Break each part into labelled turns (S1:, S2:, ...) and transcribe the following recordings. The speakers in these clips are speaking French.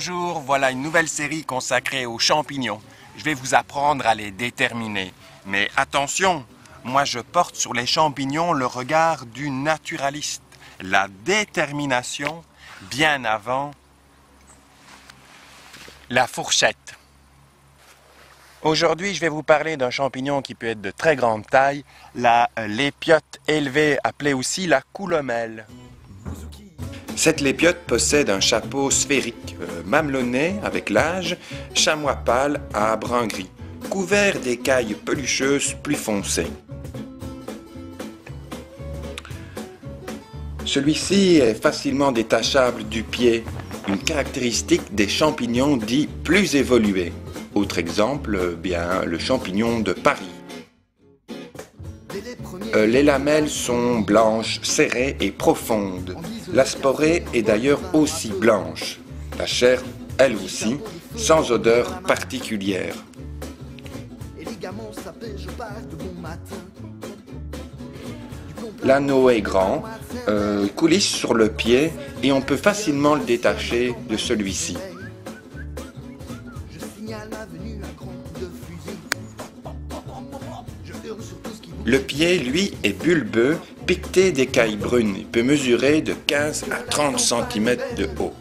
S1: Bonjour, voilà une nouvelle série consacrée aux champignons. Je vais vous apprendre à les déterminer. Mais attention, moi je porte sur les champignons le regard du naturaliste. La détermination bien avant la fourchette. Aujourd'hui, je vais vous parler d'un champignon qui peut être de très grande taille, la lépiote élevée, appelée aussi la coulomelle. Cette lépiote possède un chapeau sphérique, mamelonné avec l'âge, chamois pâle à brun gris, couvert d'écailles pelucheuses plus foncées. Celui-ci est facilement détachable du pied, une caractéristique des champignons dits plus évolués. Autre exemple, le champignon de Paris. Les lamelles sont blanches, serrées et profondes. La sporée est d'ailleurs aussi blanche. La chair, elle aussi, sans odeur particulière. L'anneau est grand, coulisse sur le pied et on peut facilement le détacher de celui-ci. Le pied, lui, est bulbeux, piqueté d'écailles brunes. Il peut mesurer de 15 à 30 cm de haut.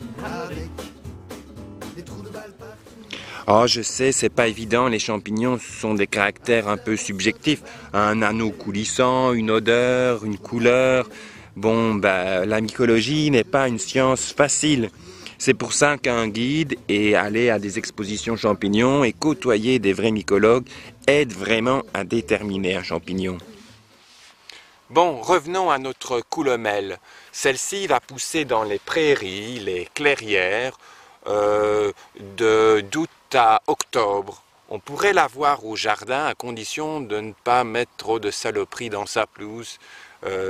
S1: Oh, je sais, c'est pas évident, les champignons sont des caractères un peu subjectifs. Un anneau coulissant, une odeur, une couleur. Bon, la mycologie n'est pas une science facile. C'est pour ça qu'un guide et aller à des expositions champignons et côtoyer des vrais mycologues aide vraiment à déterminer un champignon. Bon, revenons à notre coulomelle. Celle-ci va pousser dans les prairies, les clairières, d'août à octobre. On pourrait la voir au jardin à condition de ne pas mettre trop de saloperies dans sa pelouse,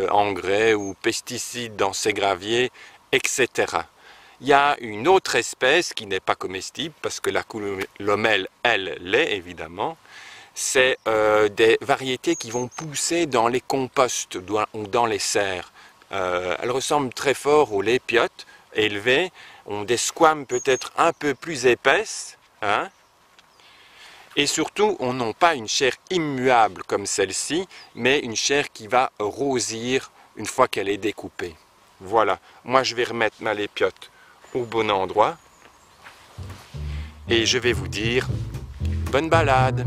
S1: engrais ou pesticides dans ses graviers, etc. Il y a une autre espèce qui n'est pas comestible, parce que la coulomelle, elle, l'est évidemment. C'est des variétés qui vont pousser dans les composts ou dans les serres. Elles ressemblent très fort aux lépiotes élevées, ont des squames peut-être un peu plus épaisses, hein? Et surtout, on n'a pas une chair immuable comme celle-ci, mais une chair qui va rosir une fois qu'elle est découpée. Voilà, moi je vais remettre ma lépiote au bon endroit et je vais vous dire bonne balade.